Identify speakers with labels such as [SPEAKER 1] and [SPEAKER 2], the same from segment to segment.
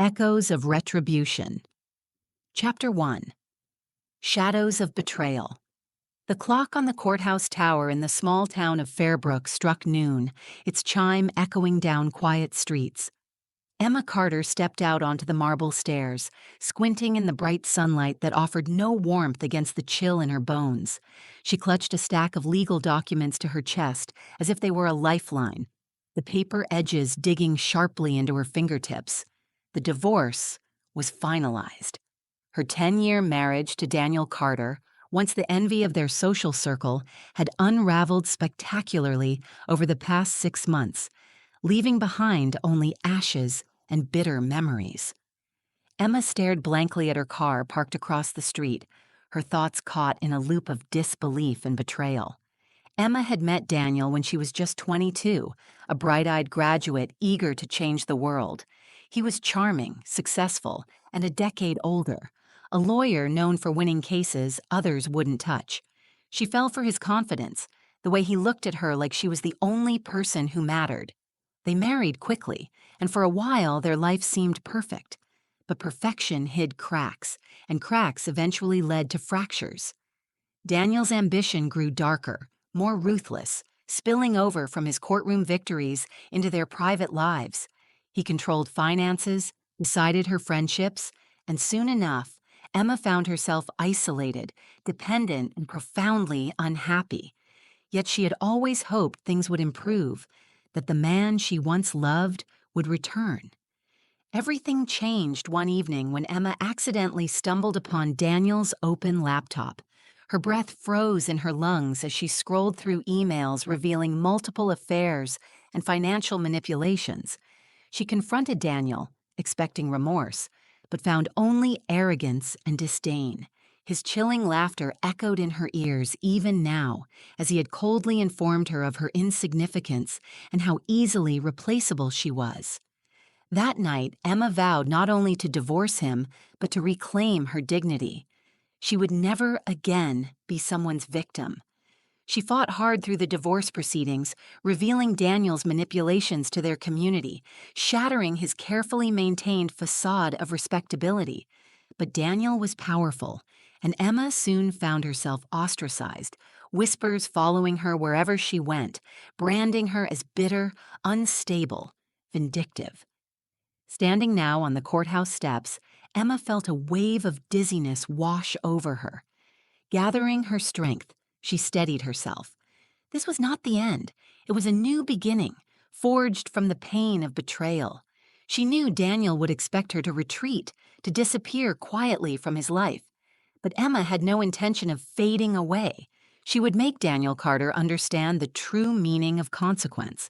[SPEAKER 1] Echoes of Retribution. Chapter 1. Shadows of Betrayal. The clock on the courthouse tower in the small town of Fairbrook struck noon, its chime echoing down quiet streets. Emma Carter stepped out onto the marble stairs, squinting in the bright sunlight that offered no warmth against the chill in her bones. She clutched a stack of legal documents to her chest as if they were a lifeline, the paper edges digging sharply into her fingertips. The divorce was finalized. Her 10-year marriage to Daniel Carter, once the envy of their social circle, had unraveled spectacularly over the past 6 months, leaving behind only ashes and bitter memories. Emma stared blankly at her car parked across the street, her thoughts caught in a loop of disbelief and betrayal. Emma had met Daniel when she was just 22, a bright-eyed graduate eager to change the world. He was charming, successful, and a decade older, a lawyer known for winning cases others wouldn't touch. She fell for his confidence, the way he looked at her like she was the only person who mattered. They married quickly, and for a while their life seemed perfect. But perfection hid cracks, and cracks eventually led to fractures. Daniel's ambition grew darker, more ruthless, spilling over from his courtroom victories into their private lives. He controlled finances, decided her friendships, and soon enough, Emma found herself isolated, dependent, and profoundly unhappy. Yet she had always hoped things would improve, that the man she once loved would return. Everything changed one evening when Emma accidentally stumbled upon Daniel's open laptop. Her breath froze in her lungs as she scrolled through emails revealing multiple affairs and financial manipulations. She confronted Daniel, expecting remorse, but found only arrogance and disdain. His chilling laughter echoed in her ears even now, as he had coldly informed her of her insignificance and how easily replaceable she was. That night, Emma vowed not only to divorce him, but to reclaim her dignity. She would never again be someone's victim. She fought hard through the divorce proceedings, revealing Daniel's manipulations to their community, shattering his carefully maintained facade of respectability. But Daniel was powerful, and Emma soon found herself ostracized, whispers following her wherever she went, branding her as bitter, unstable, vindictive. Standing now on the courthouse steps, Emma felt a wave of dizziness wash over her. Gathering her strength, she steadied herself. This was not the end. It was a new beginning, forged from the pain of betrayal. She knew Daniel would expect her to retreat, to disappear quietly from his life. But Emma had no intention of fading away. She would make Daniel Carter understand the true meaning of consequence.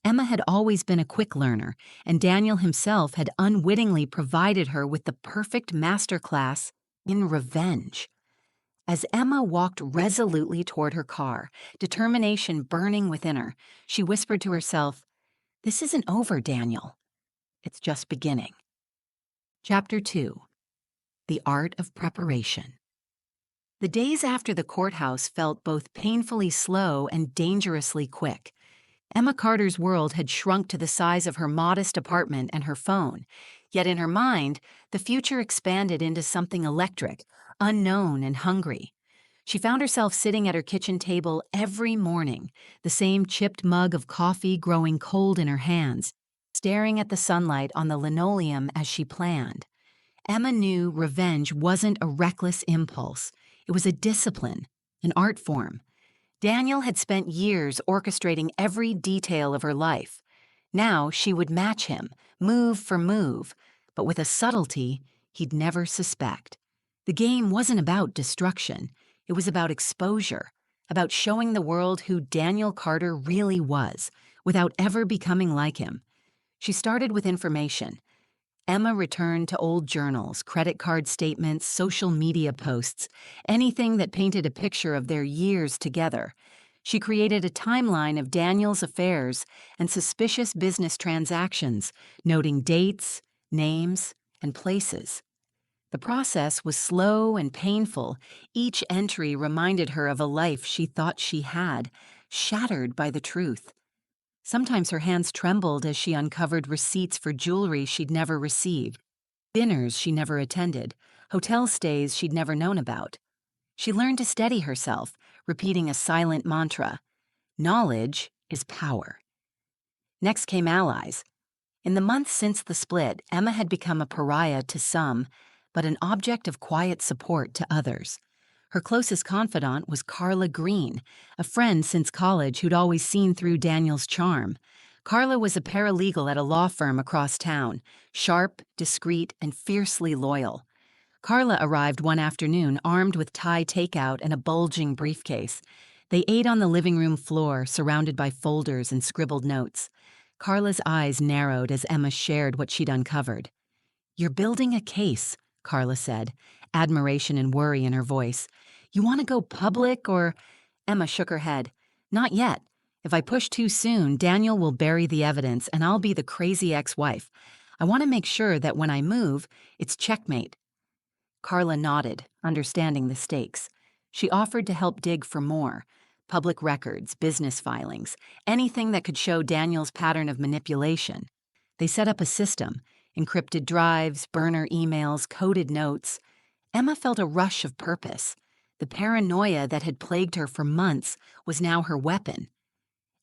[SPEAKER 1] Emma had always been a quick learner, and Daniel himself had unwittingly provided her with the perfect masterclass in revenge. As Emma walked resolutely toward her car, determination burning within her, she whispered to herself, "This isn't over, Daniel. It's just beginning." Chapter 2. The Art of Preparation. The days after the courthouse felt both painfully slow and dangerously quick. Emma Carter's world had shrunk to the size of her modest apartment and her phone, yet in her mind, the future expanded into something electric, unknown and hungry. She found herself sitting at her kitchen table every morning, the same chipped mug of coffee growing cold in her hands, staring at the sunlight on the linoleum as she planned. Emma knew revenge wasn't a reckless impulse. It was a discipline, an art form. Daniel had spent years orchestrating every detail of her life. Now she would match him, move for move, but with a subtlety he'd never suspect. The game wasn't about destruction. It was about exposure, about showing the world who Daniel Carter really was, without ever becoming like him. She started with information. Emma returned to old journals, credit card statements, social media posts, anything that painted a picture of their years together. She created a timeline of Daniel's affairs and suspicious business transactions, noting dates, names, and places. The process was slow and painful. Each entry reminded her of a life she thought she had, shattered by the truth. Sometimes her hands trembled as she uncovered receipts for jewelry she'd never received, dinners she never attended, hotel stays she'd never known about. She learned to steady herself, repeating a silent mantra: knowledge is power. Next came allies. In the months since the split, Emma had become a pariah to some, but an object of quiet support to others. Her closest confidant was Carla Green, a friend since college who'd always seen through Daniel's charm. Carla was a paralegal at a law firm across town, sharp, discreet, and fiercely loyal. Carla arrived one afternoon armed with Thai takeout and a bulging briefcase. They ate on the living room floor, surrounded by folders and scribbled notes. Carla's eyes narrowed as Emma shared what she'd uncovered. "You're building a case," Carla said, admiration and worry in her voice. "You want to go public or—" Emma shook her head. "Not yet. If I push too soon, Daniel will bury the evidence and I'll be the crazy ex-wife. I want to make sure that when I move, it's checkmate." Carla nodded, understanding the stakes. She offered to help dig for more: public records, business filings, anything that could show Daniel's pattern of manipulation. They set up a system: encrypted drives, burner emails, coded notes. Emma felt a rush of purpose. The paranoia that had plagued her for months was now her weapon.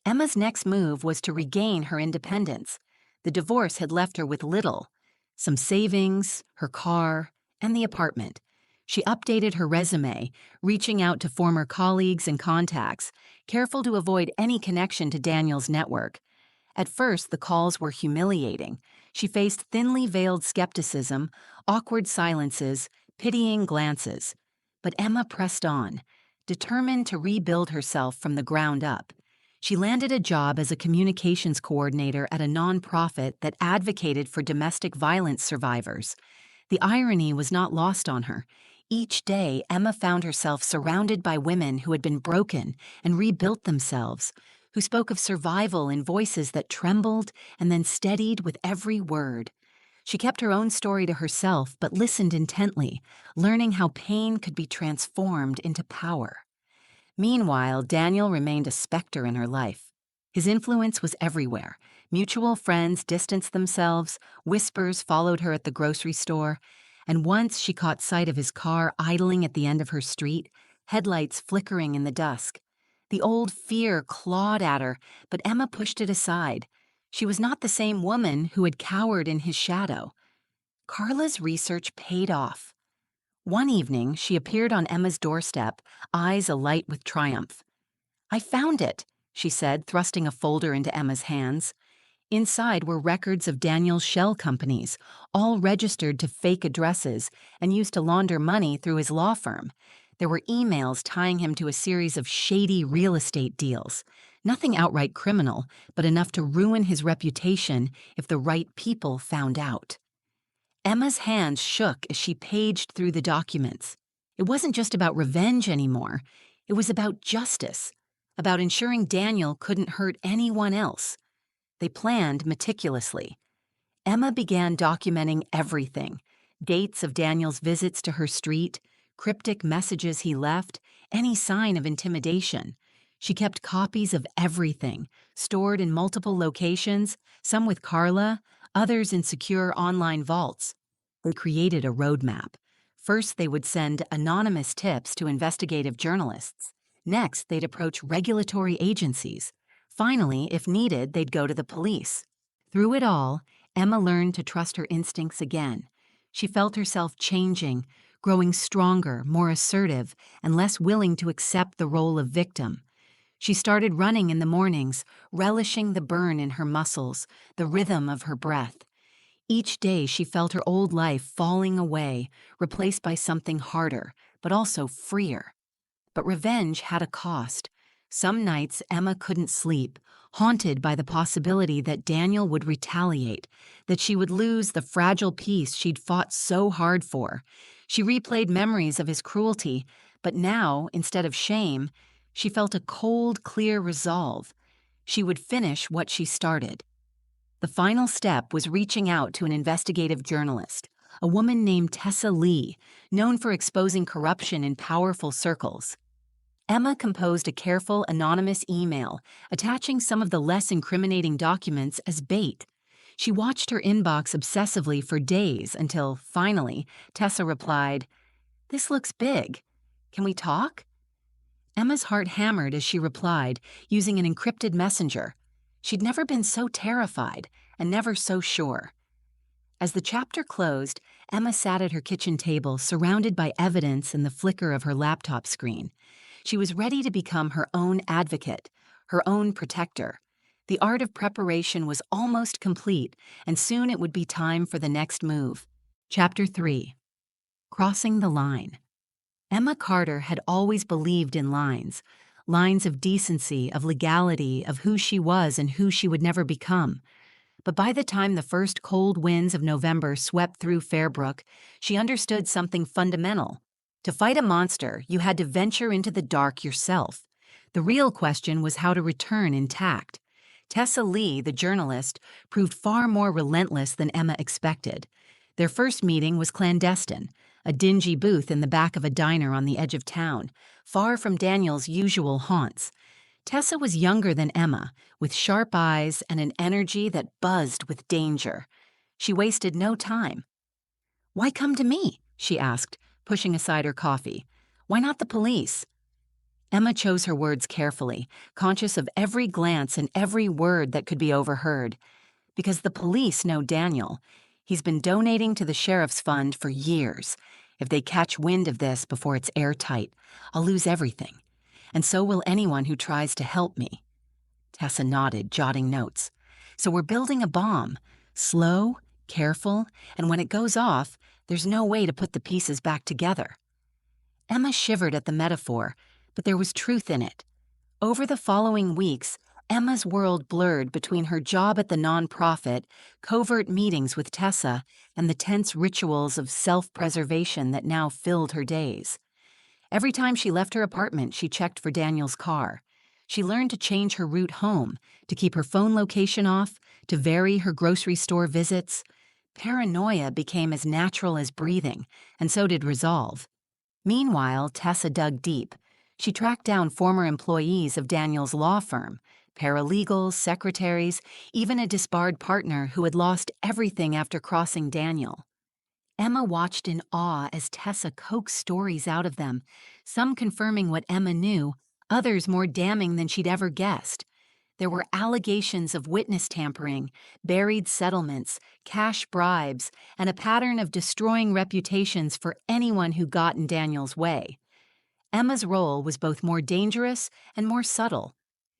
[SPEAKER 1] Emma's next move was to regain her independence. The divorce had left her with little: some savings, her car, and the apartment. She updated her resume, reaching out to former colleagues and contacts, careful to avoid any connection to Daniel's network. At first, the calls were humiliating. She faced thinly veiled skepticism, awkward silences, pitying glances. But Emma pressed on, determined to rebuild herself from the ground up. She landed a job as a communications coordinator at a nonprofit that advocated for domestic violence survivors. The irony was not lost on her. Each day, Emma found herself surrounded by women who had been broken and rebuilt themselves, who spoke of survival in voices that trembled and then steadied with every word. She kept her own story to herself but listened intently, learning how pain could be transformed into power. Meanwhile, Daniel remained a specter in her life. His influence was everywhere. Mutual friends distanced themselves, whispers followed her at the grocery store, and once she caught sight of his car idling at the end of her street, headlights flickering in the dusk. The old fear clawed at her, but Emma pushed it aside. She was not the same woman who had cowered in his shadow. Carla's research paid off. One evening, she appeared on Emma's doorstep, eyes alight with triumph. "I found it," she said, thrusting a folder into Emma's hands. Inside were records of Daniel's shell companies, all registered to fake addresses and used to launder money through his law firm. There were emails tying him to a series of shady real estate deals. Nothing outright criminal, but enough to ruin his reputation if the right people found out. Emma's hands shook as she paged through the documents. It wasn't just about revenge anymore. It was about justice, about ensuring Daniel couldn't hurt anyone else. They planned meticulously. Emma began documenting everything: dates of Daniel's visits to her street, cryptic messages he left, any sign of intimidation. She kept copies of everything, stored in multiple locations, some with Carla, others in secure online vaults. They created a roadmap. First, they would send anonymous tips to investigative journalists. Next, they'd approach regulatory agencies. Finally, if needed, they'd go to the police. Through it all, Emma learned to trust her instincts again. She felt herself changing, growing stronger, more assertive, and less willing to accept the role of victim. She started running in the mornings, relishing the burn in her muscles, the rhythm of her breath. Each day she felt her old life falling away, replaced by something harder, but also freer. But revenge had a cost. Some nights Emma couldn't sleep, haunted by the possibility that Daniel would retaliate, that she would lose the fragile peace she'd fought so hard for. She replayed memories of his cruelty, but now, instead of shame, she felt a cold, clear resolve. She would finish what she started. The final step was reaching out to an investigative journalist, a woman named Tessa Lee, known for exposing corruption in powerful circles. Emma composed a careful, anonymous email, attaching some of the less incriminating documents as bait. She watched her inbox obsessively for days until, finally, Tessa replied, "This looks big. Can we talk?" Emma's heart hammered as she replied, using an encrypted messenger. She'd never been so terrified and never so sure. As the chapter closed, Emma sat at her kitchen table, surrounded by evidence and the flicker of her laptop screen. She was ready to become her own advocate, her own protector. The art of preparation was almost complete, and soon it would be time for the next move. Chapter 3. Crossing the Line. Emma Carter had always believed in lines of decency, of legality, of who she was and who she would never become. But by the time the first cold winds of November swept through Fairbrook, she understood something fundamental. To fight a monster, you had to venture into the dark yourself. The real question was how to return intact. Tessa Lee, the journalist, proved far more relentless than Emma expected. Their first meeting was clandestine, a dingy booth in the back of a diner on the edge of town, far from Daniel's usual haunts. Tessa was younger than Emma, with sharp eyes and an energy that buzzed with danger. She wasted no time. "Why come to me?" she asked, pushing aside her coffee. "Why not the police?" Emma chose her words carefully, conscious of every glance and every word that could be overheard. "Because the police know Daniel. He's been donating to the sheriff's fund for years. If they catch wind of this before it's airtight, I'll lose everything. And so will anyone who tries to help me." Tessa nodded, jotting notes. "So we're building a bomb. Slow, careful, and when it goes off, there's no way to put the pieces back together." Emma shivered at the metaphor, but there was truth in it. Over the following weeks, Emma's world blurred between her job at the nonprofit, covert meetings with Tessa, and the tense rituals of self-preservation that now filled her days. Every time she left her apartment, she checked for Daniel's car. She learned to change her route home, to keep her phone location off, to vary her grocery store visits. Paranoia became as natural as breathing, and so did resolve. Meanwhile, Tessa dug deep. She tracked down former employees of Daniel's law firm, paralegals, secretaries, even a disbarred partner who had lost everything after crossing Daniel. Emma watched in awe as Tessa coaxed stories out of them, some confirming what Emma knew, others more damning than she'd ever guessed. There were allegations of witness tampering, buried settlements, cash bribes, and a pattern of destroying reputations for anyone who got in Daniel's way. Emma's role was both more dangerous and more subtle.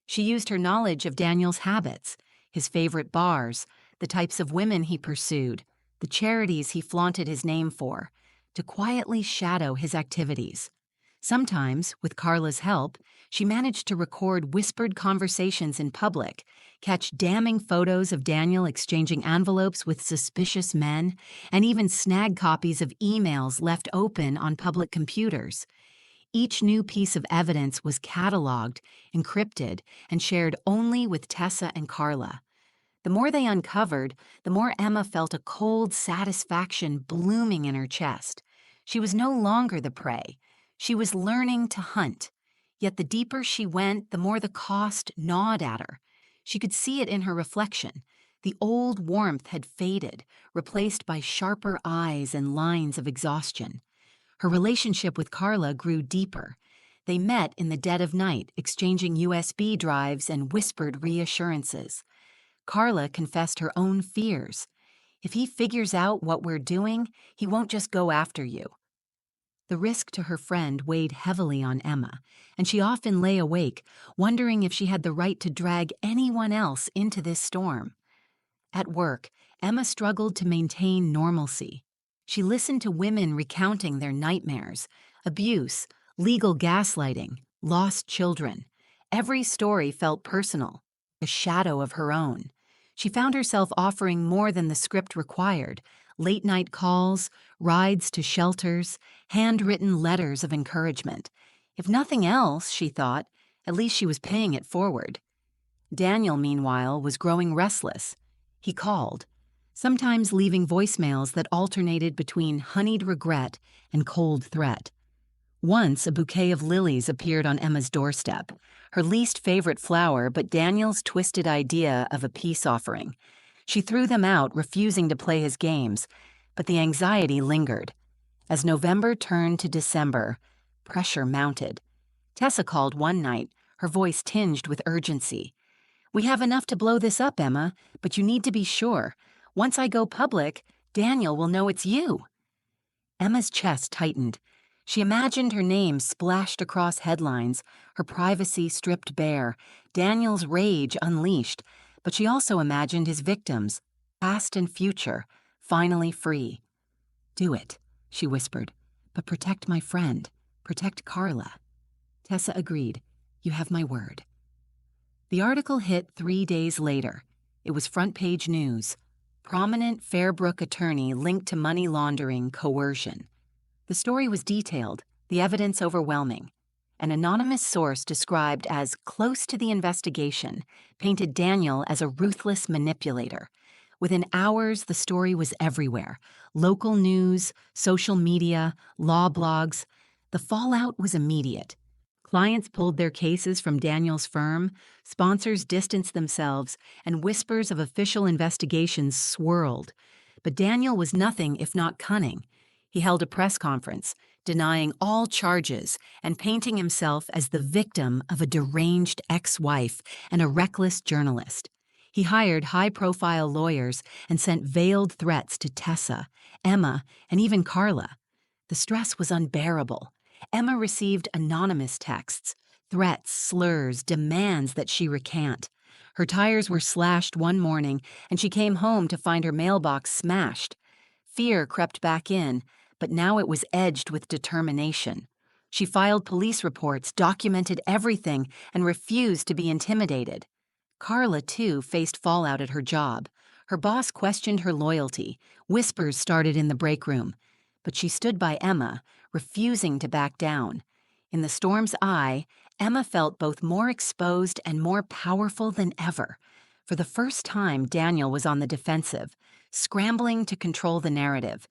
[SPEAKER 1] She used her knowledge of Daniel's habits, his favorite bars, the types of women he pursued, the charities he flaunted his name for, to quietly shadow his activities. Sometimes, with Carla's help, she managed to record whispered conversations in public, catch damning photos of Daniel exchanging envelopes with suspicious men, and even snag copies of emails left open on public computers. Each new piece of evidence was cataloged, encrypted, and shared only with Tessa and Carla. The more they uncovered, the more Emma felt a cold satisfaction blooming in her chest. She was no longer the prey. She was learning to hunt. Yet the deeper she went, the more the cost gnawed at her. She could see it in her reflection. The old warmth had faded, replaced by sharper eyes and lines of exhaustion. Her relationship with Carla grew deeper. They met in the dead of night, exchanging USB drives and whispered reassurances. Carla confessed her own fears. "If he figures out what we're doing, he won't just go after you." The risk to her friend weighed heavily on Emma, and she often lay awake, wondering if she had the right to drag anyone else into this storm. At work, Emma struggled to maintain normalcy. She listened to women recounting their nightmares, abuse, legal gaslighting, lost children. Every story felt personal, a shadow of her own. She found herself offering more than the script required: late-night calls, rides to shelters, handwritten letters of encouragement. If nothing else, she thought, at least she was paying it forward. Daniel, meanwhile, was growing restless. He called, sometimes leaving voicemails that alternated between honeyed regret and cold threat. Once, a bouquet of lilies appeared on Emma's doorstep, her least favorite flower, but Daniel's twisted idea of a peace offering. She threw them out, refusing to play his games, but the anxiety lingered. As November turned to December, pressure mounted. Tessa called one night, her voice tinged with urgency. "We have enough to blow this up, Emma, but you need to be sure. Once I go public, Daniel will know it's you." Emma's chest tightened. She imagined her name splashed across headlines, her privacy stripped bare, Daniel's rage unleashed, but she also imagined his victims, past and future, finally free. "Do it," she whispered, "but protect my friend. Protect Carla." Tessa agreed. "You have my word." The article hit 3 days later. It was front-page news. Prominent Fairbrook attorney linked to money laundering coercion. The story was detailed, the evidence overwhelming. An anonymous source described as close to the investigation painted Daniel as a ruthless manipulator. Within hours, the story was everywhere. Local news, social media, law blogs. The fallout was immediate. Clients pulled their cases from Daniel's firm, sponsors distanced themselves, and whispers of official investigations swirled. But Daniel was nothing if not cunning. He held a press conference, denying all charges and painting himself as the victim of a deranged ex-wife and a reckless journalist. He hired high-profile lawyers and sent veiled threats to Tessa, Emma, and even Carla. The stress was unbearable. Emma received anonymous texts, threats, slurs, demands that she recant. Her tires were slashed one morning, and she came home to find her mailbox smashed. Fear crept back in, but now it was edged with determination. She filed police reports, documented everything, and refused to be intimidated. Carla, too, faced fallout at her job. Her boss questioned her loyalty. Whispers started in the break room. But she stood by Emma, refusing to back down. In the storm's eye, Emma felt both more exposed and more powerful than ever. For the first time, Daniel was on the defensive, scrambling to control the narrative.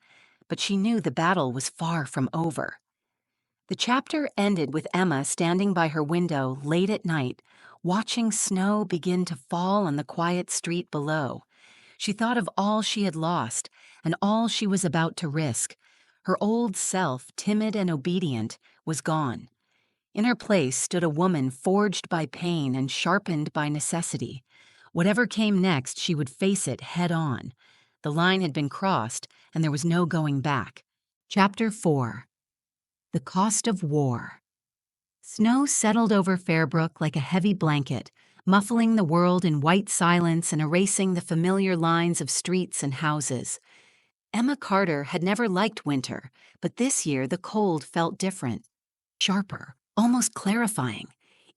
[SPEAKER 1] But she knew the battle was far from over. The chapter ended with Emma standing by her window late at night, watching snow begin to fall on the quiet street below. She thought of all she had lost and all she was about to risk. Her old self, timid and obedient, was gone. In her place stood a woman forged by pain and sharpened by necessity. Whatever came next, she would face it head on. The line had been crossed, and there was no going back. Chapter 4. The Cost of War. Snow settled over Fairbrook like a heavy blanket, muffling the world in white silence and erasing the familiar lines of streets and houses. Emma Carter had never liked winter, but this year the cold felt different. Sharper, almost clarifying.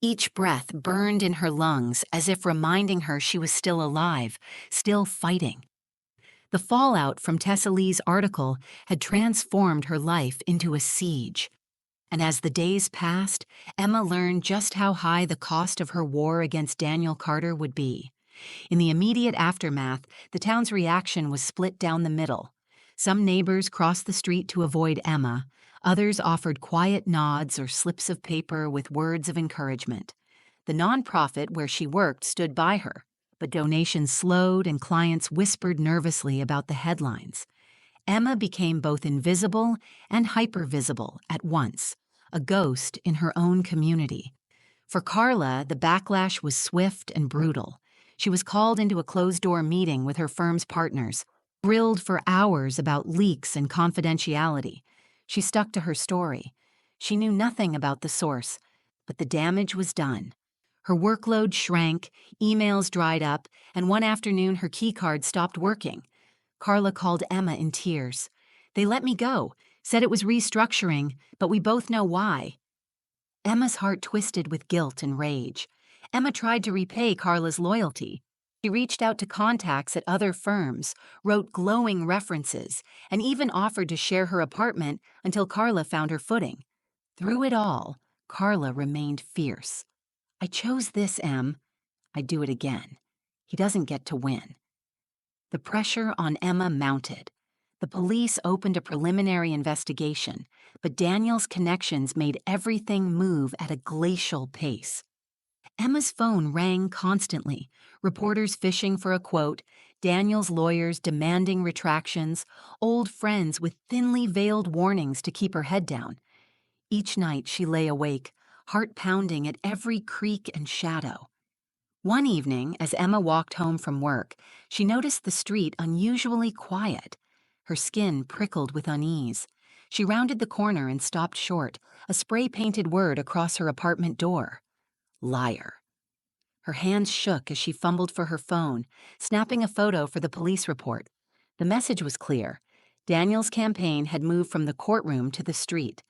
[SPEAKER 1] Each breath burned in her lungs as if reminding her she was still alive, still fighting. The fallout from Tessa Lee's article had transformed her life into a siege. And as the days passed, Emma learned just how high the cost of her war against Daniel Carter would be. In the immediate aftermath, the town's reaction was split down the middle. Some neighbors crossed the street to avoid Emma. Others offered quiet nods or slips of paper with words of encouragement. The nonprofit where she worked stood by her, but donations slowed and clients whispered nervously about the headlines. Emma became both invisible and hypervisible at once, a ghost in her own community. For Carla, the backlash was swift and brutal. She was called into a closed-door meeting with her firm's partners, grilled for hours about leaks and confidentiality. She stuck to her story. She knew nothing about the source, but the damage was done. Her workload shrank, emails dried up, and one afternoon her keycard stopped working. Carla called Emma in tears. "They let me go, said it was restructuring, but we both know why." Emma's heart twisted with guilt and rage. Emma tried to repay Carla's loyalty. She reached out to contacts at other firms, wrote glowing references, and even offered to share her apartment until Carla found her footing. Through it all, Carla remained fierce. "I chose this, Em. I'd do it again. He doesn't get to win." The pressure on Emma mounted. The police opened a preliminary investigation, but Daniel's connections made everything move at a glacial pace. Emma's phone rang constantly, reporters fishing for a quote, Daniel's lawyers demanding retractions, old friends with thinly veiled warnings to keep her head down. Each night she lay awake, heart pounding at every creak and shadow. One evening, as Emma walked home from work, she noticed the street unusually quiet. Her skin prickled with unease. She rounded the corner and stopped short, a spray-painted word across her apartment door. Liar. Her hands shook as she fumbled for her phone, snapping a photo for the police report. The message was clear. Daniel's campaign had moved from the courtroom to the street.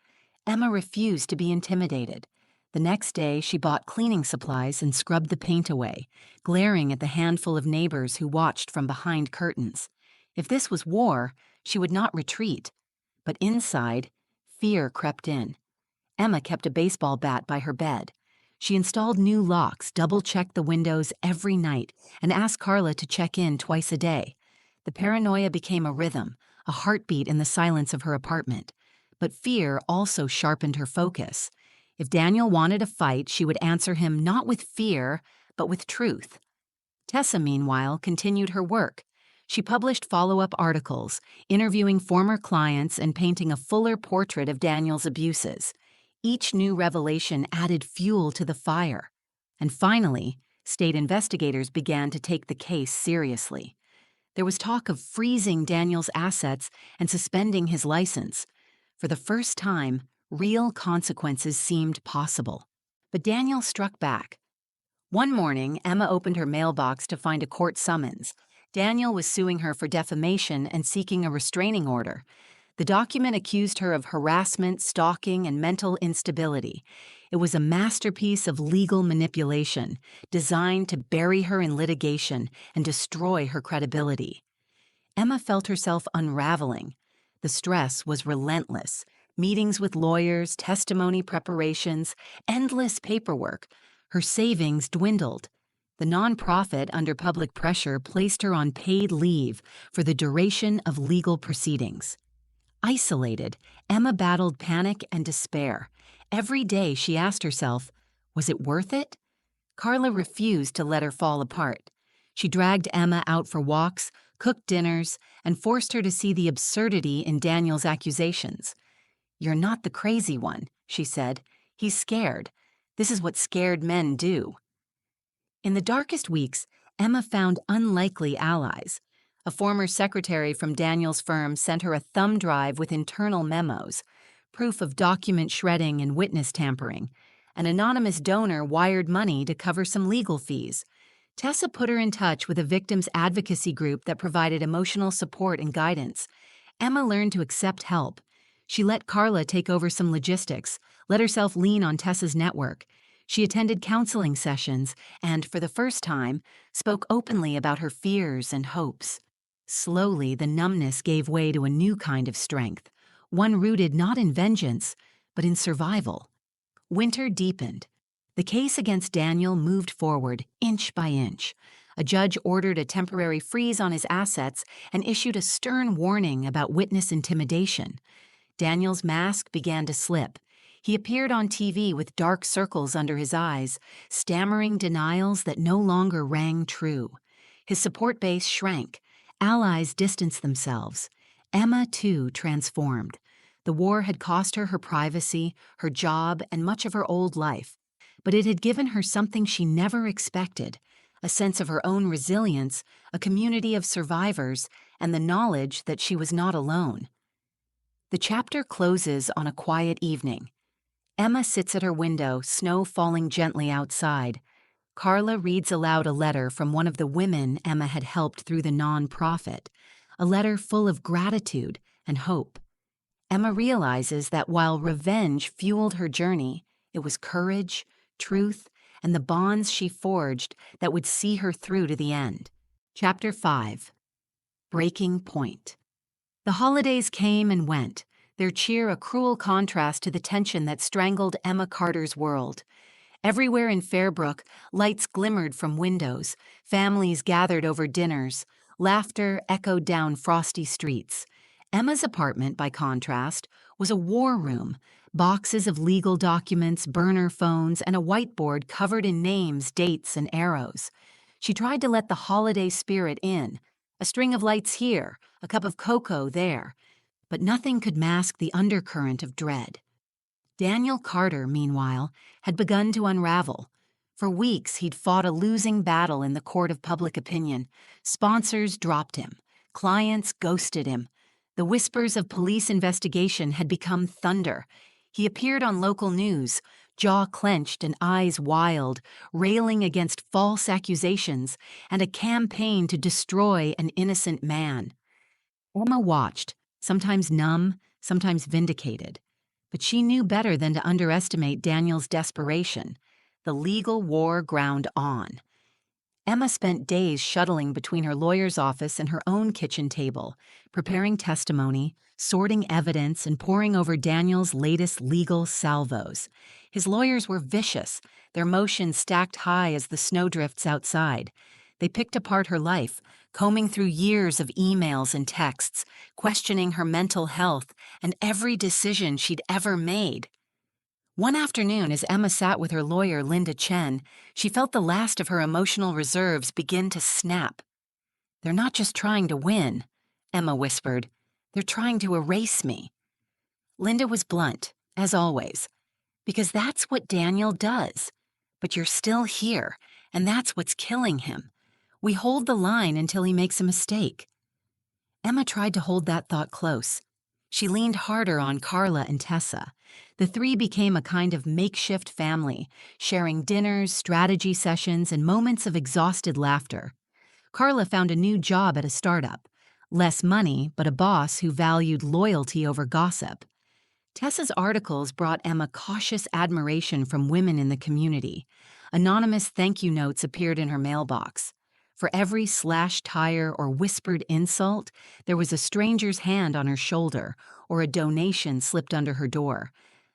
[SPEAKER 1] Emma refused to be intimidated. The next day, she bought cleaning supplies and scrubbed the paint away, glaring at the handful of neighbors who watched from behind curtains. If this was war, she would not retreat. But inside, fear crept in. Emma kept a baseball bat by her bed. She installed new locks, double-checked the windows every night, and asked Carla to check in twice a day. The paranoia became a rhythm, a heartbeat in the silence of her apartment. But fear also sharpened her focus. If Daniel wanted a fight, she would answer him not with fear, but with truth. Tessa, meanwhile, continued her work. She published follow-up articles, interviewing former clients and painting a fuller portrait of Daniel's abuses. Each new revelation added fuel to the fire. And finally, state investigators began to take the case seriously. There was talk of freezing Daniel's assets and suspending his license. For the first time, real consequences seemed possible. But Daniel struck back. One morning, Emma opened her mailbox to find a court summons. Daniel was suing her for defamation and seeking a restraining order. The document accused her of harassment, stalking, and mental instability. It was a masterpiece of legal manipulation, designed to bury her in litigation and destroy her credibility. Emma felt herself unraveling. The stress was relentless. Meetings with lawyers, testimony preparations, endless paperwork. Her savings dwindled. The nonprofit, under public pressure, placed her on paid leave for the duration of legal proceedings. Isolated, Emma battled panic and despair. Every day she asked herself, was it worth it? Carla refused to let her fall apart. She dragged Emma out for walks, cooked dinners, and forced her to see the absurdity in Daniel's accusations. "You're not the crazy one," she said. "He's scared. This is what scared men do." In the darkest weeks, Emma found unlikely allies. A former secretary from Daniel's firm sent her a thumb drive with internal memos, proof of document shredding and witness tampering. An anonymous donor wired money to cover some legal fees. Tessa put her in touch with a victims advocacy group that provided emotional support and guidance. Emma learned to accept help. She let Carla take over some logistics, let herself lean on Tessa's network. She attended counseling sessions and, for the first time, spoke openly about her fears and hopes. Slowly, the numbness gave way to a new kind of strength, one rooted not in vengeance, but in survival. Winter deepened. The case against Daniel moved forward, inch by inch. A judge ordered a temporary freeze on his assets and issued a stern warning about witness intimidation. Daniel's mask began to slip. He appeared on TV with dark circles under his eyes, stammering denials that no longer rang true. His support base shrank. Allies distanced themselves. Emma, too, transformed. The war had cost her her privacy, her job, and much of her old life. But it had given her something she never expected, a sense of her own resilience, a community of survivors, and the knowledge that she was not alone. The chapter closes on a quiet evening. Emma sits at her window, snow falling gently outside. Carla reads aloud a letter from one of the women Emma had helped through the non-profit, a letter full of gratitude and hope. Emma realizes that while revenge fueled her journey, it was courage, truth, and the bonds she forged that would see her through to the end. Chapter 5. Breaking Point. The holidays came and went, their cheer a cruel contrast to the tension that strangled Emma Carter's world. Everywhere in Fairbrook, lights glimmered from windows, families gathered over dinners, laughter echoed down frosty streets. Emma's apartment, by contrast, was a war room, boxes of legal documents, burner phones, and a whiteboard covered in names, dates, and arrows. She tried to let the holiday spirit in, a string of lights here, a cup of cocoa there, but nothing could mask the undercurrent of dread. Daniel Carter, meanwhile, had begun to unravel. For weeks, he'd fought a losing battle in the court of public opinion. Sponsors dropped him. Clients ghosted him. The whispers of police investigation had become thunder. He appeared on local news, jaw clenched and eyes wild, railing against false accusations and a campaign to destroy an innocent man. Emma watched, sometimes numb, sometimes vindicated. But she knew better than to underestimate Daniel's desperation. The legal war ground on. Emma spent days shuttling between her lawyer's office and her own kitchen table, preparing testimony, sorting evidence, and poring over Daniel's latest legal salvos. His lawyers were vicious, their motions stacked high as the snowdrifts outside. They picked apart her life, combing through years of emails and texts, questioning her mental health and every decision she'd ever made. One afternoon, as Emma sat with her lawyer, Linda Chen, she felt the last of her emotional reserves begin to snap. "They're not just trying to win," Emma whispered. "They're trying to erase me." Linda was blunt, as always, because that's what Daniel does. But you're still here, and that's what's killing him. We hold the line until he makes a mistake. Emma tried to hold that thought close. She leaned harder on Carla and Tessa. The three became a kind of makeshift family, sharing dinners, strategy sessions, and moments of exhausted laughter. Carla found a new job at a startup. Less money, but a boss who valued loyalty over gossip. Tessa's articles brought Emma cautious admiration from women in the community. Anonymous thank you notes appeared in her mailbox. For every slashed tire or whispered insult, there was a stranger's hand on her shoulder or a donation slipped under her door.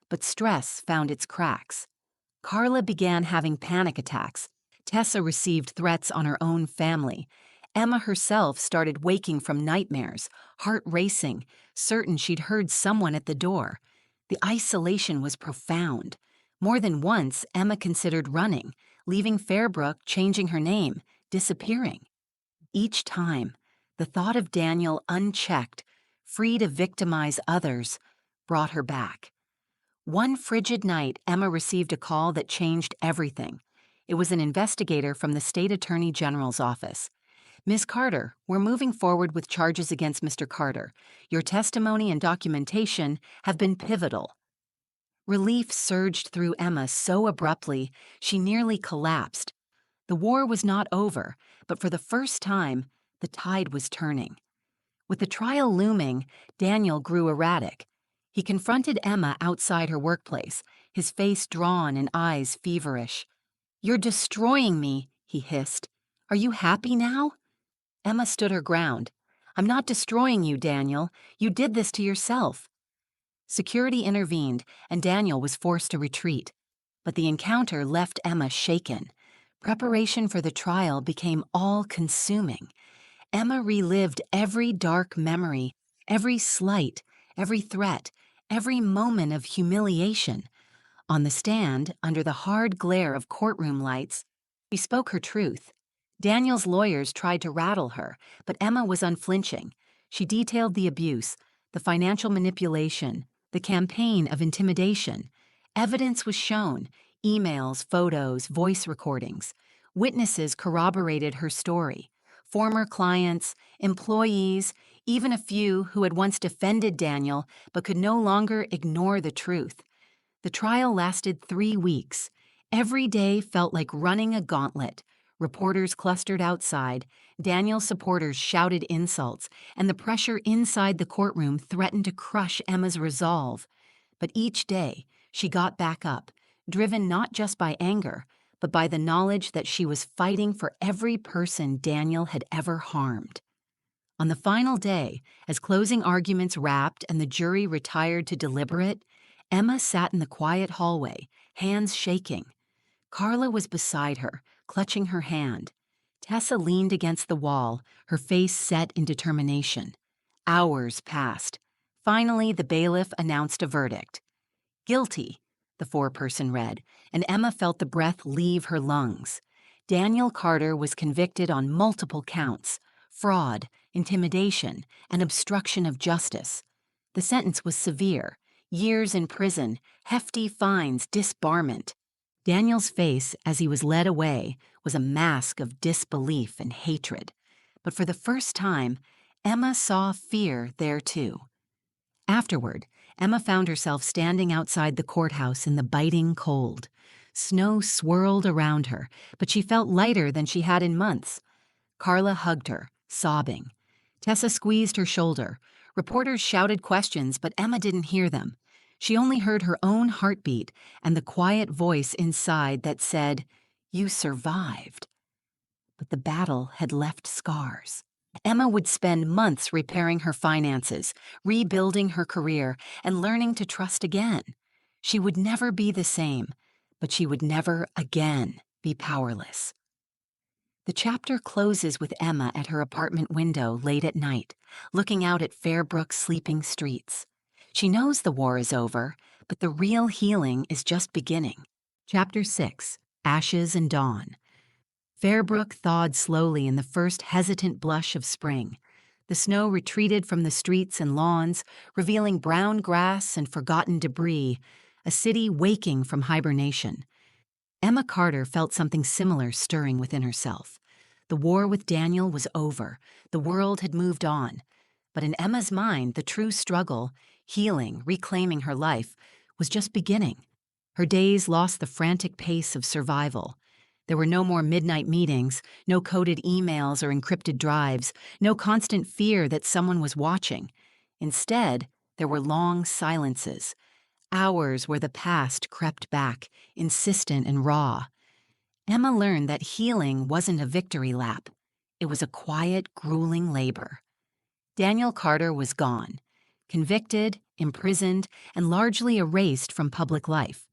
[SPEAKER 1] But stress found its cracks. Carla began having panic attacks. Tessa received threats on her own family. Emma herself started waking from nightmares, heart racing, certain she'd heard someone at the door. The isolation was profound. More than once, Emma considered running, leaving Fairbrook, changing her name, disappearing. Each time, the thought of Daniel unchecked, free to victimize others, brought her back. One frigid night, Emma received a call that changed everything. It was an investigator from the State Attorney General's office. "Miss Carter, we're moving forward with charges against Mr. Carter. Your testimony and documentation have been pivotal." Relief surged through Emma so abruptly, she nearly collapsed. The war was not over, but for the first time, the tide was turning. With the trial looming, Daniel grew erratic. He confronted Emma outside her workplace, his face drawn and eyes feverish. "You're destroying me," he hissed. "Are you happy now?" Emma stood her ground. "I'm not destroying you, Daniel. You did this to yourself." Security intervened, and Daniel was forced to retreat. But the encounter left Emma shaken. Preparation for the trial became all-consuming. Emma relived every dark memory, every slight, every threat, every moment of humiliation. On the stand, under the hard glare of courtroom lights, she spoke her truth. Daniel's lawyers tried to rattle her, but Emma was unflinching. She detailed the abuse, the financial manipulation, the campaign of intimidation. Evidence was shown, emails, photos, voice recordings. Witnesses corroborated her story. Former clients, employees, even a few who had once defended Daniel but could no longer ignore the truth. The trial lasted 3 weeks. Every day felt like running a gauntlet. Reporters clustered outside, Daniel's supporters shouted insults, and the pressure inside the courtroom threatened to crush Emma's resolve. But each day, she got back up, driven not just by anger, but by the knowledge that she was fighting for every person Daniel had ever harmed. On the final day, as closing arguments wrapped and the jury retired to deliberate, Emma sat in the quiet hallway, hands shaking. Carla was beside her, clutching her hand. Tessa leaned against the wall, her face set in determination. Hours passed. Finally, the bailiff announced a verdict. Guilty, the four-person read, and Emma felt the breath leave her lungs. Daniel Carter was convicted on multiple counts: fraud, intimidation, and obstruction of justice. The sentence was severe: years in prison, hefty fines, disbarment. Daniel's face, as he was led away, was a mask of disbelief and hatred. But for the first time, Emma saw fear there too. Afterward, Emma found herself standing outside the courthouse in the biting cold. Snow swirled around her, but she felt lighter than she had in months. Carla hugged her, sobbing. Tessa squeezed her shoulder. Reporters shouted questions, but Emma didn't hear them. She only heard her own heartbeat and the quiet voice inside that said, "You survived." But the battle had left scars. Emma would spend months repairing her finances, rebuilding her career, and learning to trust again. She would never be the same, but she would never again be powerless. The chapter closes with Emma at her apartment window late at night, looking out at Fairbrook's sleeping streets. She knows the war is over, but the real healing is just beginning. Chapter 6: Ashes and Dawn. Fairbrook thawed slowly in the first hesitant blush of spring. The snow retreated from the streets and lawns, revealing brown grass and forgotten debris, a city waking from hibernation. Emma Carter felt something similar stirring within herself. The war with Daniel was over. The world had moved on. But in Emma's mind, the true struggle, healing, reclaiming her life, was just beginning. Her days lost the frantic pace of survival. There were no more midnight meetings, no coded emails or encrypted drives, no constant fear that someone was watching. Instead, there were long silences, hours where the past crept back, insistent and raw. Emma learned that healing wasn't a victory lap. It was a quiet, grueling labor. Daniel Carter was gone, convicted, imprisoned, and largely erased from public life.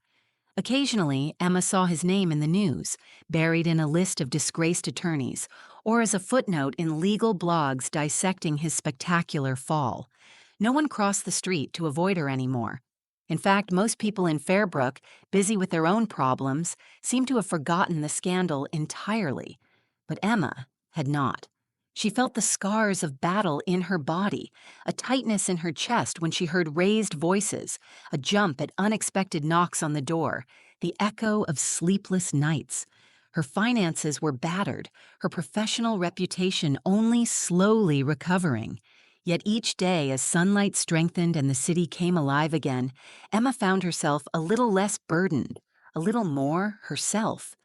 [SPEAKER 1] Occasionally, Emma saw his name in the news, buried in a list of disgraced attorneys, or as a footnote in legal blogs dissecting his spectacular fall. No one crossed the street to avoid her anymore. In fact, most people in Fairbrook, busy with their own problems, seemed to have forgotten the scandal entirely. But Emma had not. She felt the scars of battle in her body, a tightness in her chest when she heard raised voices, a jump at unexpected knocks on the door, the echo of sleepless nights. Her finances were battered, her professional reputation only slowly recovering. Yet each day, as sunlight strengthened and the city came alive again, Emma found herself a little less burdened, a little more herself.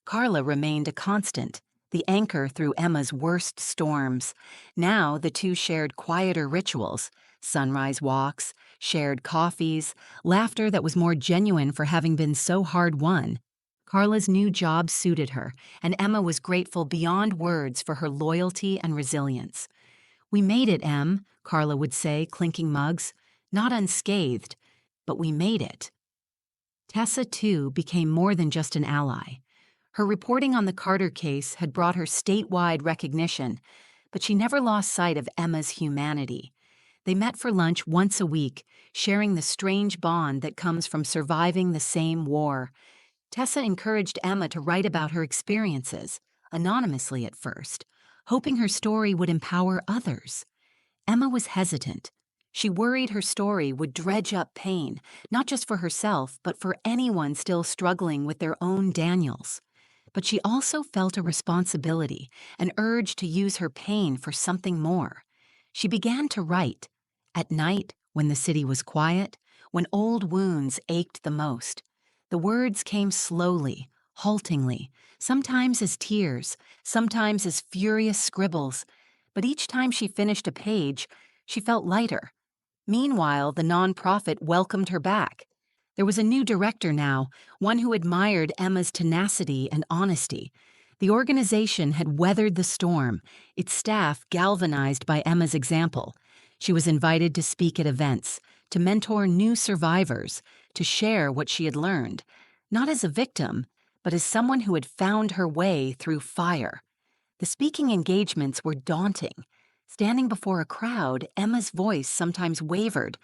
[SPEAKER 1] Carla remained a constant, the anchor through Emma's worst storms. Now the two shared quieter rituals: sunrise walks, shared coffees, laughter that was more genuine for having been so hard-won. Carla's new job suited her, and Emma was grateful beyond words for her loyalty and resilience. "We made it, Em," Carla would say, clinking mugs. "Not unscathed, but we made it." Tessa, too, became more than just an ally. Her reporting on the Carter case had brought her statewide recognition, but she never lost sight of Emma's humanity. They met for lunch once a week, sharing the strange bond that comes from surviving the same war. Tessa encouraged Emma to write about her experiences, anonymously at first, hoping her story would empower others. Emma was hesitant. She worried her story would dredge up pain, not just for herself, but for anyone still struggling with their own Daniels. But she also felt a responsibility, an urge to use her pain for something more. She began to write. At night, when the city was quiet, when old wounds ached the most. The words came slowly, haltingly, sometimes as tears, sometimes as furious scribbles. But each time she finished a page, she felt lighter. Meanwhile, the nonprofit welcomed her back. There was a new director now, one who admired Emma's tenacity and honesty. The organization had weathered the storm, its staff galvanized by Emma's example. She was invited to speak at events, to mentor new survivors, to share what she had learned, not as a victim, but as someone who had found her way through fire. The speaking engagements were daunting. Standing before a crowd, Emma's voice sometimes wavered,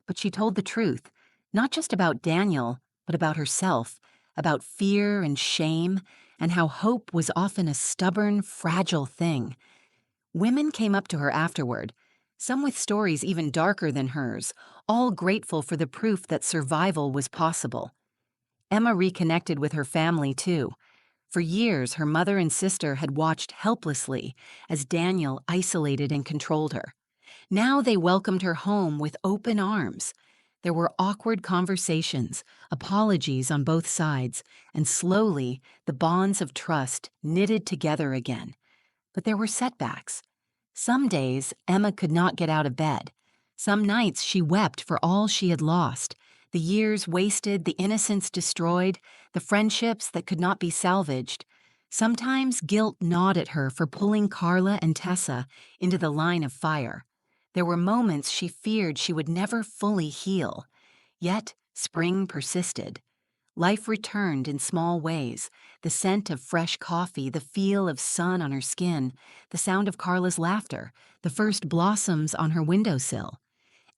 [SPEAKER 1] but she told the truth, not just about Daniel, but about herself, about fear and shame, and how hope was often a stubborn, fragile thing. Women came up to her afterward, some with stories even darker than hers, all grateful for the proof that survival was possible. Emma reconnected with her family, too. For years, her mother and sister had watched helplessly as Daniel isolated and controlled her. Now they welcomed her home with open arms. There were awkward conversations, apologies on both sides, and slowly the bonds of trust knitted together again. But there were setbacks. Some days, Emma could not get out of bed. Some nights she wept for all she had lost, the years wasted, the innocence destroyed, the friendships that could not be salvaged. Sometimes guilt gnawed at her for pulling Carla and Tessa into the line of fire. There were moments she feared she would never fully heal. Yet, spring persisted. Life returned in small ways, the scent of fresh coffee, the feel of sun on her skin, the sound of Carla's laughter, the first blossoms on her windowsill.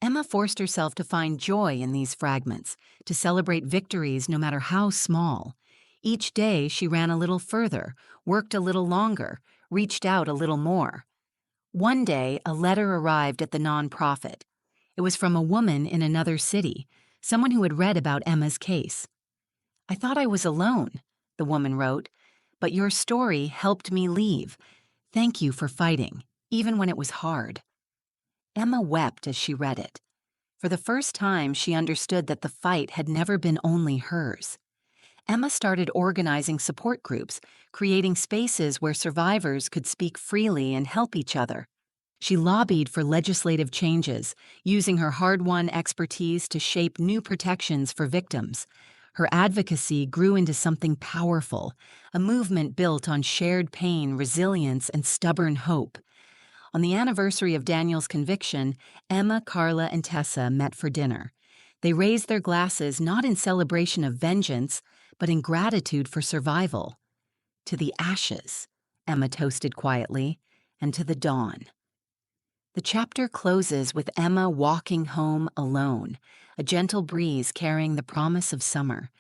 [SPEAKER 1] Emma forced herself to find joy in these fragments, to celebrate victories no matter how small. Each day she ran a little further, worked a little longer, reached out a little more. One day, a letter arrived at the nonprofit. It was from a woman in another city, someone who had read about Emma's case. "I thought I was alone," the woman wrote, "but your story helped me leave. Thank you for fighting, even when it was hard." Emma wept as she read it. For the first time, she understood that the fight had never been only hers. Emma started organizing support groups, creating spaces where survivors could speak freely and help each other. She lobbied for legislative changes, using her hard-won expertise to shape new protections for victims. Her advocacy grew into something powerful, a movement built on shared pain, resilience, and stubborn hope. On the anniversary of Daniel's conviction, Emma, Carla, and Tessa met for dinner. They raised their glasses not in celebration of vengeance, but in gratitude for survival. "To the ashes," Emma toasted quietly, "and to the dawn." The chapter closes with Emma walking home alone, a gentle breeze carrying the promise of summer.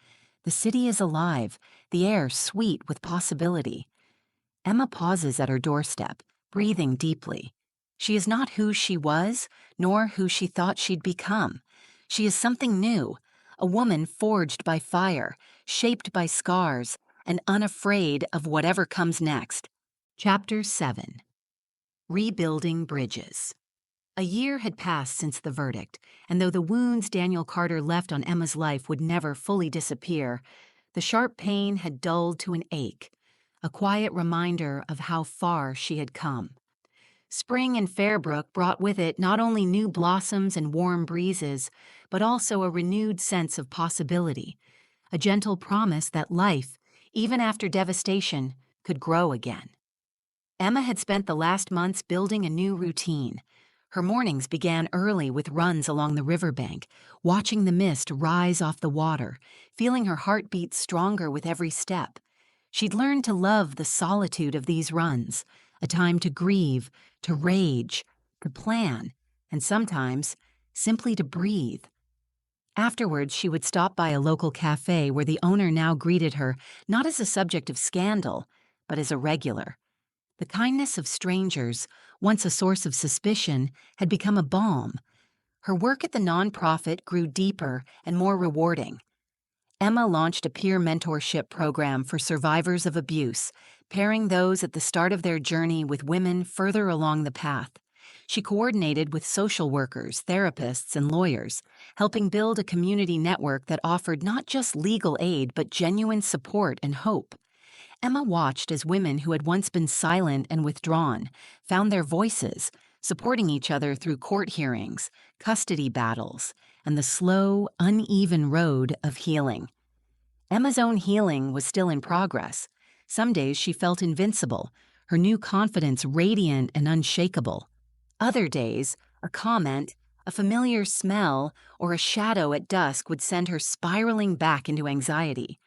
[SPEAKER 1] The city is alive, the air sweet with possibility. Emma pauses at her doorstep, breathing deeply. She is not who she was, nor who she thought she'd become. She is something new, a woman forged by fire, shaped by scars, and unafraid of whatever comes next. Chapter 7. Rebuilding Bridges. A year had passed since the verdict, and though the wounds Daniel Carter left on Emma's life would never fully disappear, the sharp pain had dulled to an ache, a quiet reminder of how far she had come. Spring in Fairbrook brought with it not only new blossoms and warm breezes, but also a renewed sense of possibility, a gentle promise that life, even after devastation, could grow again. Emma had spent the last months building a new routine. Her mornings began early with runs along the riverbank, watching the mist rise off the water, feeling her heart beat stronger with every step. She'd learned to love the solitude of these runs, a time to grieve, to rage, to plan, and sometimes simply to breathe. Afterwards, she would stop by a local cafe where the owner now greeted her not as a subject of scandal, but as a regular. The kindness of strangers, once a source of suspicion, had become a balm. Her work at the nonprofit grew deeper and more rewarding. Emma launched a peer mentorship program for survivors of abuse, pairing those at the start of their journey with women further along the path. She coordinated with social workers, therapists, and lawyers, helping build a community network that offered not just legal aid but genuine support and hope. Emma watched as women who had once been silent and withdrawn found their voices, supporting each other through court hearings, custody battles, and the slow, uneven road of healing. Emma's own healing was still in progress. Some days she felt invincible, her new confidence radiant and unshakable. Other days, a comment, a familiar smell, or a shadow at dusk would send her spiraling back into anxiety.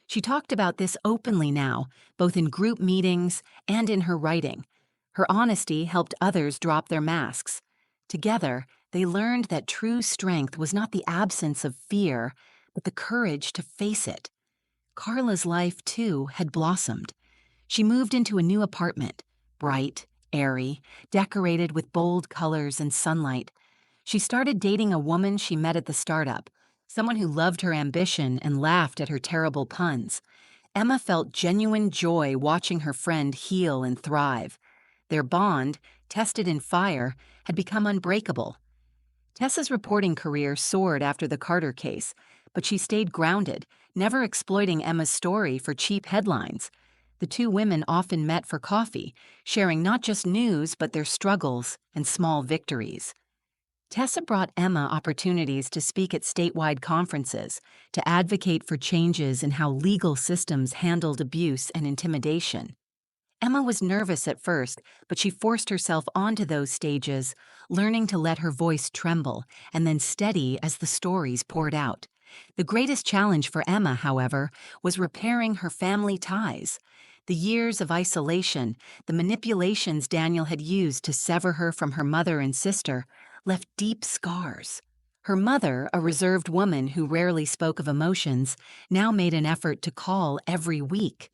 [SPEAKER 1] She talked about this openly now, both in group meetings and in her writing. Her honesty helped others drop their masks. Together, they learned that true strength was not the absence of fear, but the courage to face it. Carla's life, too, had blossomed. She moved into a new apartment, bright, airy, decorated with bold colors and sunlight. She started dating a woman she met at the startup, someone who loved her ambition and laughed at her terrible puns. Emma felt genuine joy watching her friend heal and thrive. Their bond, tested in fire, had become unbreakable. Tessa's reporting career soared after the Carter case, but she stayed grounded, never exploiting Emma's story for cheap headlines. The two women often met for coffee, sharing not just news but their struggles and small victories. Tessa brought Emma opportunities to speak at statewide conferences, to advocate for changes in how legal systems handled abuse and intimidation. Emma was nervous at first, but she forced herself onto those stages, learning to let her voice tremble and then steady as the stories poured out. The greatest challenge for Emma, however, was repairing her family ties. The years of isolation, the manipulations Daniel had used to sever her from her mother and sister, left deep scars. Her mother, a reserved woman who rarely spoke of emotions, now made an effort to call every week.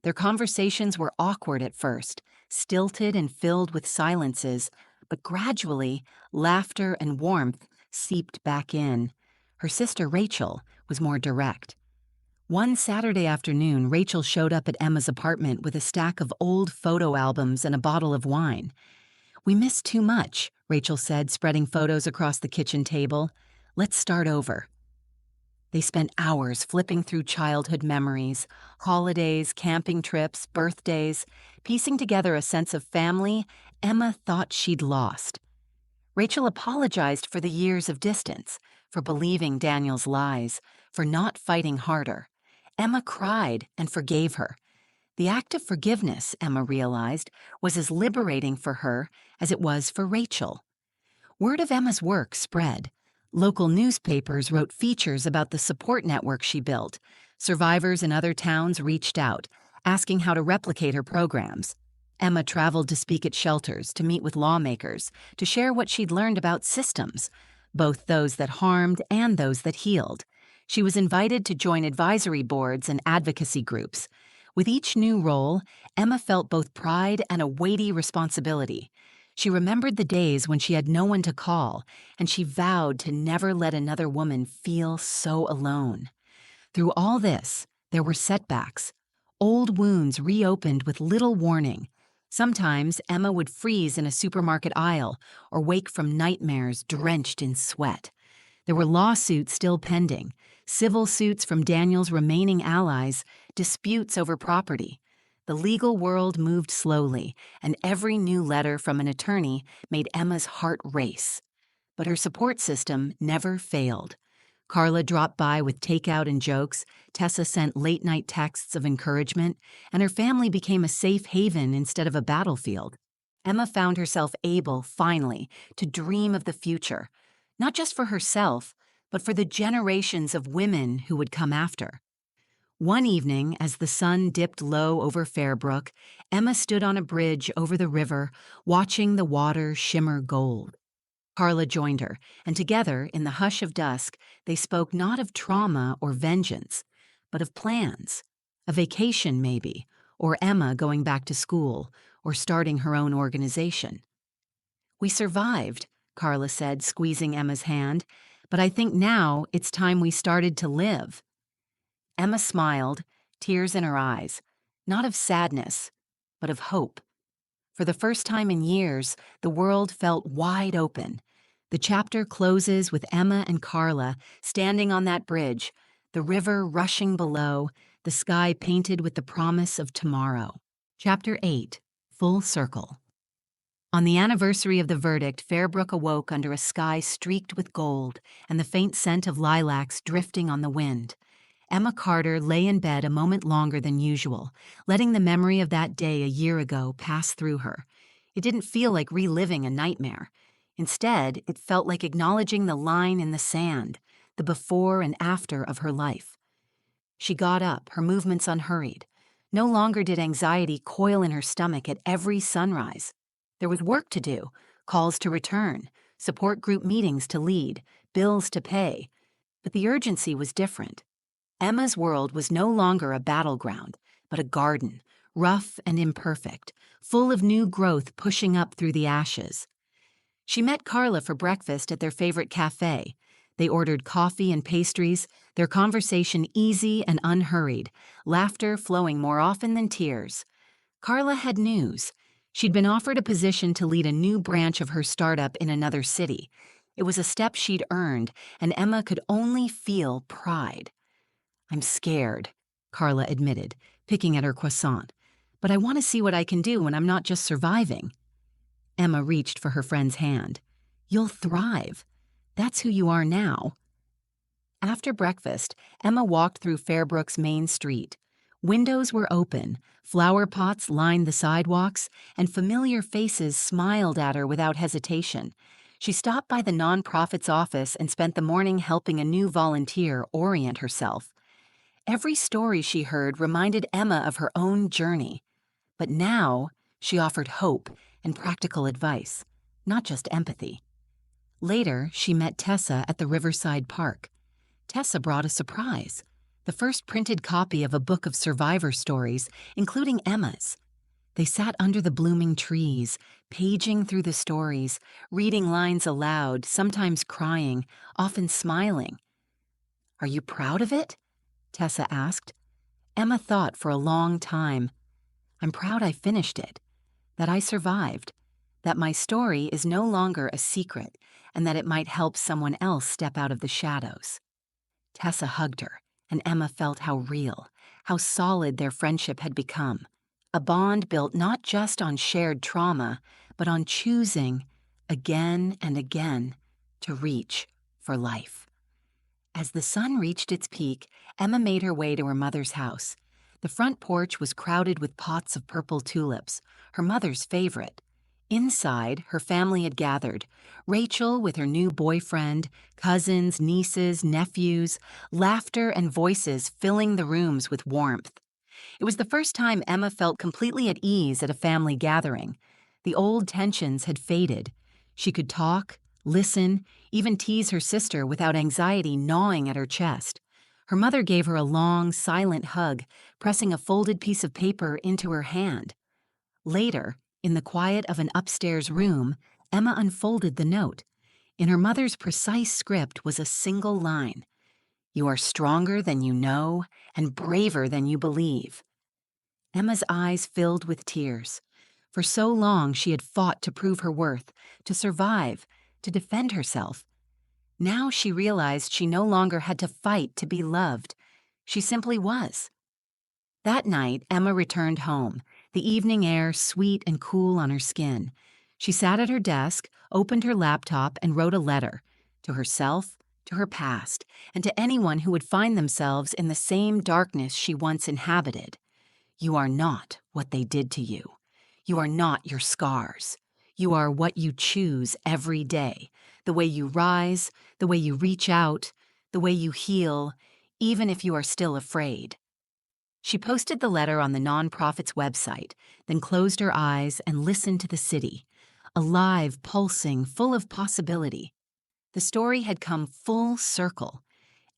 [SPEAKER 1] Their conversations were awkward at first, stilted and filled with silences, but gradually, laughter and warmth seeped back in. Her sister Rachel was more direct. One Saturday afternoon, Rachel showed up at Emma's apartment with a stack of old photo albums and a bottle of wine. "We missed too much," Rachel said, spreading photos across the kitchen table. "Let's start over." They spent hours flipping through childhood memories, holidays, camping trips, birthdays, piecing together a sense of family Emma thought she'd lost. Rachel apologized for the years of distance, for believing Daniel's lies, for not fighting harder. Emma cried and forgave her. The act of forgiveness, Emma realized, was as liberating for her as it was for Rachel. Word of Emma's work spread. Local newspapers wrote features about the support network she built. Survivors in other towns reached out, asking how to replicate her programs. Emma traveled to speak at shelters, to meet with lawmakers, to share what she'd learned about systems, both those that harmed and those that healed. She was invited to join advisory boards and advocacy groups. With each new role, Emma felt both pride and a weighty responsibility. She remembered the days when she had no one to call, and she vowed to never let another woman feel so alone. Through all this, there were setbacks. Old wounds reopened with little warning. Sometimes Emma would freeze in a supermarket aisle or wake from nightmares drenched in sweat. There were lawsuits still pending, civil suits from Daniel's remaining allies, disputes over property. The legal world moved slowly, and every new letter from an attorney made Emma's heart race. But her support system never failed. Carla dropped by with takeout and jokes, Tessa sent late-night texts of encouragement, and her family became a safe haven instead of a battlefield. Emma found herself able, finally, to dream of the future, not just for herself, but for the generations of women who would come after. One evening, as the sun dipped low over Fairbrook, Emma stood on a bridge over the river, watching the water shimmer gold. Carla joined her, and together, in the hush of dusk, they spoke not of trauma or vengeance, but of plans. A vacation, maybe, or Emma going back to school, or starting her own organization. "We survived," Carla said, squeezing Emma's hand, "but I think now it's time we started to live." Emma smiled, tears in her eyes, not of sadness, but of hope. For the first time in years, the world felt wide open. The chapter closes with Emma and Carla standing on that bridge, the river rushing below, the sky painted with the promise of tomorrow. Chapter 8, Full Circle. On the anniversary of the verdict, Fairbrook awoke under a sky streaked with gold and the faint scent of lilacs drifting on the wind. Emma Carter lay in bed a moment longer than usual, letting the memory of that day a year ago pass through her. It didn't feel like reliving a nightmare. Instead, it felt like acknowledging the line in the sand, the before and after of her life. She got up, her movements unhurried. No longer did anxiety coil in her stomach at every sunrise. There was work to do, calls to return, support group meetings to lead, bills to pay. But the urgency was different. Emma's world was no longer a battleground, but a garden, rough and imperfect, full of new growth pushing up through the ashes. She met Carla for breakfast at their favorite cafe. They ordered coffee and pastries, their conversation easy and unhurried, laughter flowing more often than tears. Carla had news. She'd been offered a position to lead a new branch of her startup in another city. It was a step she'd earned, and Emma could only feel pride. "I'm scared," Carla admitted, picking at her croissant. "But I want to see what I can do when I'm not just surviving." Emma reached for her friend's hand. "You'll thrive. That's who you are now." After breakfast, Emma walked through Fairbrook's main street. Windows were open, flower pots lined the sidewalks, and familiar faces smiled at her without hesitation. She stopped by the nonprofit's office and spent the morning helping a new volunteer orient herself. Every story she heard reminded Emma of her own journey. But now, she offered hope and practical advice, not just empathy. Later, she met Tessa at the Riverside Park. Tessa brought a surprise, the first printed copy of a book of survivor stories, including Emma's. They sat under the blooming trees, paging through the stories, reading lines aloud, sometimes crying, often smiling. "Are you proud of it?" Tessa asked. Emma thought for a long time. "I'm proud I finished it, that I survived, that my story is no longer a secret, and that it might help someone else step out of the shadows." Tessa hugged her, and Emma felt how real, how solid their friendship had become. A bond built not just on shared trauma, but on choosing, again and again, to reach for life. As the sun reached its peak, Emma made her way to her mother's house. The front porch was crowded with pots of purple tulips, her mother's favorite. Inside, her family had gathered. Rachel with her new boyfriend, cousins, nieces, nephews, laughter and voices filling the rooms with warmth. It was the first time Emma felt completely at ease at a family gathering. The old tensions had faded. She could talk, listen, even tease her sister without anxiety gnawing at her chest. Her mother gave her a long, silent hug, pressing a folded piece of paper into her hand. Later, in the quiet of an upstairs room, Emma unfolded the note. In her mother's precise script was a single line: "You are stronger than you know and braver than you believe." Emma's eyes filled with tears. For so long she had fought to prove her worth, to survive, to defend herself. Now she realized she no longer had to fight to be loved. She simply was. That night, Emma returned home, the evening air sweet and cool on her skin. She sat at her desk, opened her laptop, and wrote a letter to herself, to her past, and to anyone who would find themselves in the same darkness she once inhabited. You are not what they did to you. You are not your scars. You are what you choose every day, the way you rise, the way you reach out, the way you heal, even if you are still afraid. She posted the letter on the nonprofit's website, then closed her eyes and listened to the city, alive, pulsing, full of possibility. The story had come full circle.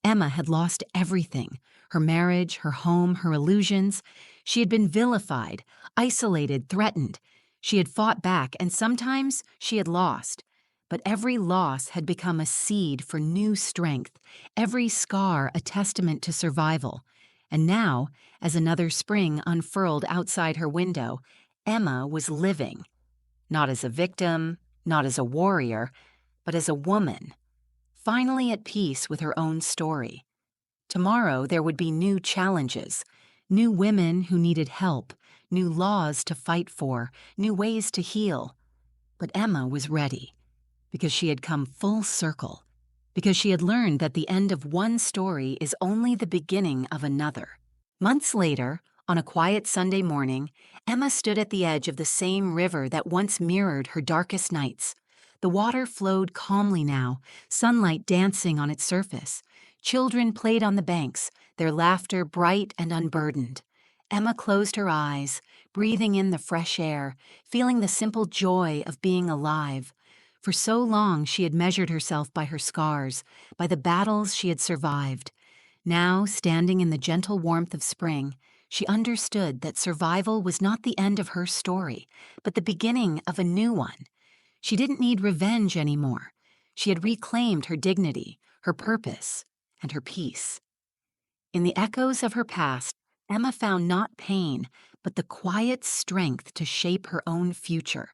[SPEAKER 1] Emma had lost everything: her marriage, her home, her illusions. She had been vilified, isolated, threatened. She had fought back, and sometimes she had lost. But every loss had become a seed for new strength, every scar a testament to survival. And now, as another spring unfurled outside her window, Emma was living. Not as a victim, not as a warrior, but as a woman, finally at peace with her own story. Tomorrow there would be new challenges, new women who needed help, new laws to fight for, new ways to heal. But Emma was ready, because she had come full circle, because she had learned that the end of one story is only the beginning of another. Months later, on a quiet Sunday morning, Emma stood at the edge of the same river that once mirrored her darkest nights. The water flowed calmly now, sunlight dancing on its surface. Children played on the banks, their laughter bright and unburdened. Emma closed her eyes, breathing in the fresh air, feeling the simple joy of being alive. For so long she had measured herself by her scars, by the battles she had survived. Now, standing in the gentle warmth of spring, she understood that survival was not the end of her story, but the beginning of a new one. She didn't need revenge anymore. She had reclaimed her dignity, her purpose, and her peace. In the echoes of her past, Emma found not pain, but the quiet strength to shape her own future.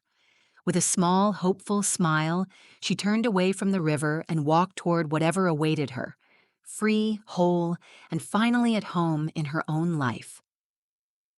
[SPEAKER 1] With a small, hopeful smile, she turned away from the river and walked toward whatever awaited her, free, whole, and finally at home in her own life.